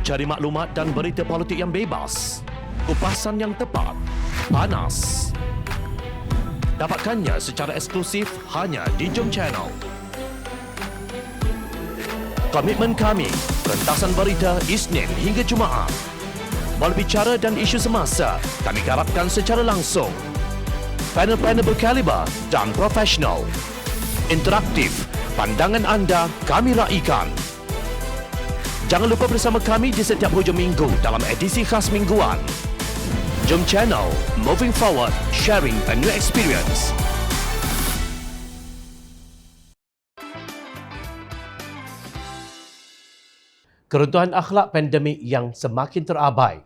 Cari maklumat dan berita politik yang bebas, kupasan yang tepat, panas. Dapatkannya secara eksklusif hanya di Jom Channel. Komitmen kami, pentasan berita Isnin hingga Jumaat. Berbicara dan isu semasa, kami garapkan secara langsung. Panel-panel berkaliber dan profesional. Interaktif, pandangan anda kami raikan. Jangan lupa bersama kami di setiap hujung minggu dalam edisi khas mingguan. Jom Channel, moving forward, sharing a new experience. Keruntuhan akhlak pandemik yang semakin terabai.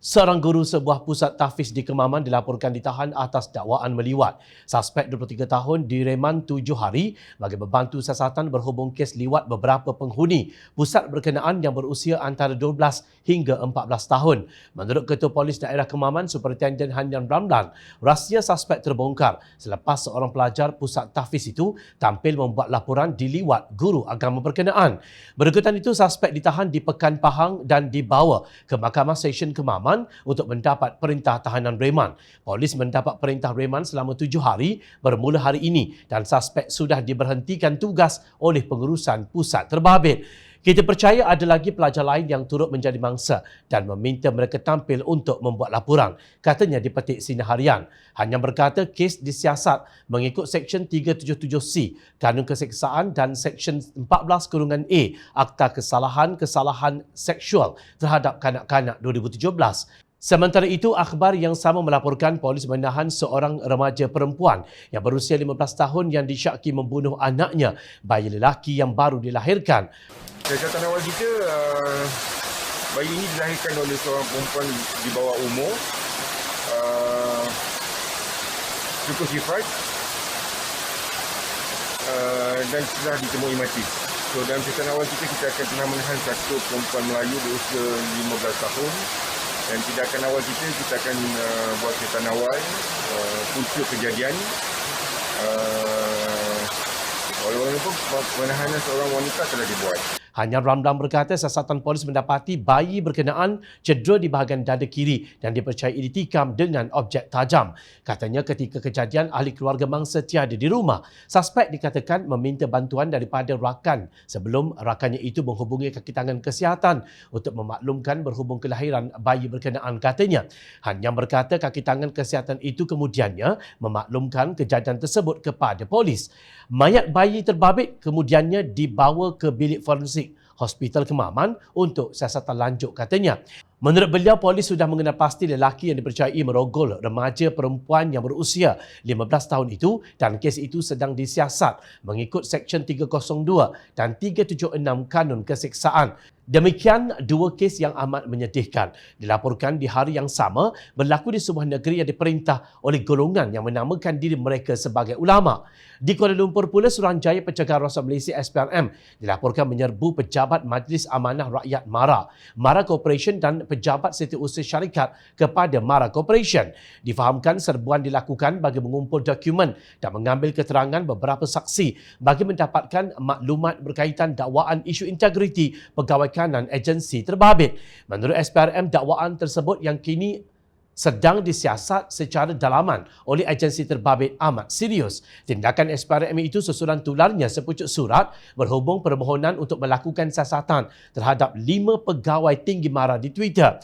Seorang guru sebuah pusat tahfiz di Kemaman dilaporkan ditahan atas dakwaan meliwat. Suspek 23 tahun direman 7 hari bagi membantu siasatan berhubung kes liwat beberapa penghuni pusat berkenaan yang berusia antara 12 hingga 14 tahun. Menurut Ketua Polis Daerah Kemaman, Superintenden Hanyan Ramlan, rahsia suspek terbongkar selepas seorang pelajar pusat tahfiz itu tampil membuat laporan diliwat guru agama berkenaan. Berikutan itu, suspek ditahan di Pekan Pahang dan dibawa ke Mahkamah Session Kemaman untuk mendapat perintah tahanan reman. Polis mendapat perintah reman selama 7 hari bermula hari ini dan suspek sudah diberhentikan tugas oleh pengurusan pusat terbabit. Kita percaya ada lagi pelajar lain yang turut menjadi mangsa dan meminta mereka tampil untuk membuat laporan, katanya di petik Sinar Harian. Hanya berkata kes disiasat mengikut Seksyen 377C Kanun Keseksaan dan Seksyen 14-A Akta Kesalahan Seksual terhadap Kanak-kanak 2017. Sementara itu, akhbar yang sama melaporkan polis menahan seorang remaja perempuan yang berusia 15 tahun yang disyaki membunuh anaknya, bayi lelaki yang baru dilahirkan. Siasatan awal kita, bayi ini dilahirkan oleh seorang perempuan di bawah umur, cukup sifat dan sudah ditemui mati. So, dalam siasatan awal kita akan menahan satu perempuan Melayu berusia 15 tahun. Dan tindakan awal kita akan buat siasatan awal, punca kejadian. Walaupun penahanan seorang wanita telah dibuat. Hanyan Ramlan berkata siasatan polis mendapati bayi berkenaan cedera di bahagian dada kiri dan dipercayai ditikam dengan objek tajam. Katanya ketika kejadian ahli keluarga mangsa tiada di rumah. Suspek dikatakan meminta bantuan daripada rakan sebelum rakannya itu menghubungi kaki tangan kesihatan untuk memaklumkan berhubung kelahiran bayi berkenaan, katanya. Hanyan berkata kaki tangan kesihatan itu kemudiannya memaklumkan kejadian tersebut kepada polis. Mayat bayi terbabit kemudiannya dibawa ke bilik forensik Hospital Kemaman untuk siasatan lanjut, katanya. Menurut beliau, polis sudah mengenal pasti lelaki yang dipercayai merogol remaja perempuan yang berusia 15 tahun itu dan kes itu sedang disiasat mengikut Seksyen 302 dan 376 Kanun Keseksaan. Demikian dua kes yang amat menyedihkan dilaporkan di hari yang sama berlaku di sebuah negeri yang diperintah oleh golongan yang menamakan diri mereka sebagai ulama. Di Kuala Lumpur pula, Suruhanjaya Pencegahan Rasuah Malaysia SPRM dilaporkan menyerbu pejabat Majlis Amanah Rakyat MARA, MARA Corporation dan pejabat setiausaha syarikat kepada MARA Corporation. Difahamkan serbuan dilakukan bagi mengumpul dokumen dan mengambil keterangan beberapa saksi bagi mendapatkan maklumat berkaitan dakwaan isu integriti pegawai kanan agensi terbabit. Menurut SPRM, dakwaan tersebut yang kini sedang disiasat secara dalaman oleh agensi terbabit amat serius. Tindakan SPRM itu susulan tularnya sepucuk surat berhubung permohonan untuk melakukan siasatan terhadap 5 pegawai tinggi MARA di Twitter.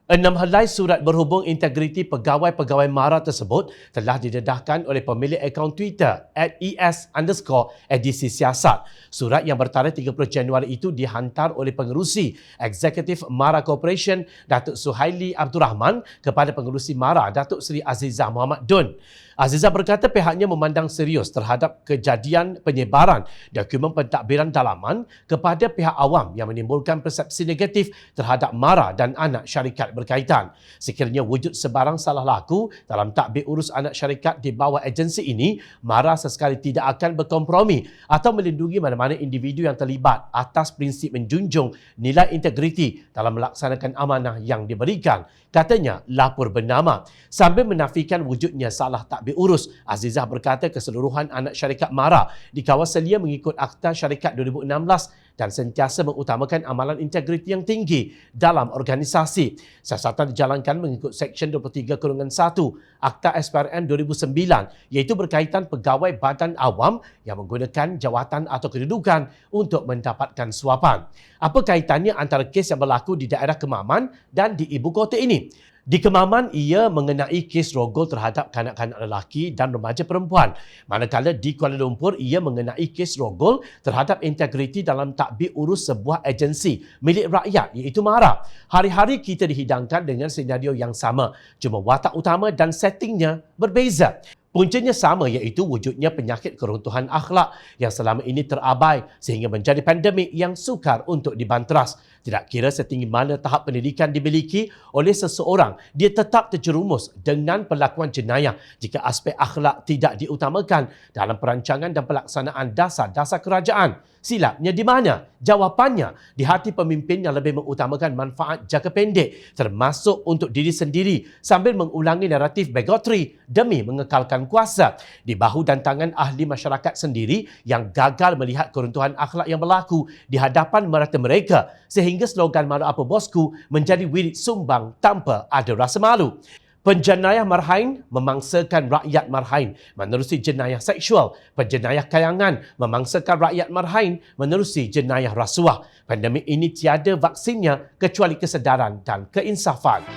6 helai surat berhubung integriti pegawai-pegawai MARA tersebut telah didedahkan oleh pemilik akaun Twitter @es_edisi siasat. Surat yang bertarikh 30 Januari itu dihantar oleh pengerusi Eksekutif MARA Corporation Datuk Suhaili Abdul Rahman kepada pengerusi MARA Datuk Seri Azizah Muhammad Dun. Azizah berkata pihaknya memandang serius terhadap kejadian penyebaran dokumen pentadbiran dalaman kepada pihak awam yang menimbulkan persepsi negatif terhadap MARA dan anak syarikat berkaitan. Sekiranya wujud sebarang salah laku dalam tadbir urus anak syarikat di bawah agensi ini, MARA sesekali tidak akan berkompromi atau melindungi mana-mana individu yang terlibat atas prinsip menjunjung nilai integriti dalam melaksanakan amanah yang diberikan. Katanya lapor bernama. Sambil menafikan wujudnya salah tadbir urus, Azizah berkata keseluruhan anak syarikat MARA dikawal selia mengikut Akta Syarikat 2016 dan sentiasa mengutamakan amalan integriti yang tinggi dalam organisasi. Siasatan dijalankan mengikut Seksyen 23/1 Akta SPRM 2009 iaitu berkaitan pegawai badan awam yang menggunakan jawatan atau kedudukan untuk mendapatkan suapan. Apa kaitannya antara kes yang berlaku di daerah Kemaman dan di ibu kota ini? Di Kemaman, ia mengenai kes rogol terhadap kanak-kanak lelaki dan remaja perempuan. Manakala di Kuala Lumpur, ia mengenai kes rogol terhadap integriti dalam tadbir urus sebuah agensi milik rakyat iaitu MARA. Hari-hari kita dihidangkan dengan senario yang sama, cuma watak utama dan settingnya berbeza. Puncanya sama iaitu wujudnya penyakit keruntuhan akhlak yang selama ini terabai sehingga menjadi pandemik yang sukar untuk dibanteras. Tidak kira setinggi mana tahap pendidikan dimiliki oleh seseorang, dia tetap terjerumus dengan perlakuan jenayah jika aspek akhlak tidak diutamakan dalam perancangan dan pelaksanaan dasar-dasar kerajaan. Silapnya di mana? Jawapannya di hati pemimpin yang lebih mengutamakan manfaat jangka pendek termasuk untuk diri sendiri sambil mengulangi naratif bigotry demi mengekalkan kuasa. Di bahu dan tangan ahli masyarakat sendiri yang gagal melihat keruntuhan akhlak yang berlaku di hadapan merata mereka sehingga slogan "Malu apa bosku" menjadi wirid sumbang tanpa ada rasa malu. Penjenayah marhain memangsakan rakyat marhain menerusi jenayah seksual. Penjenayah kayangan memangsakan rakyat marhain menerusi jenayah rasuah. Pandemik ini tiada vaksinnya kecuali kesedaran dan keinsafan.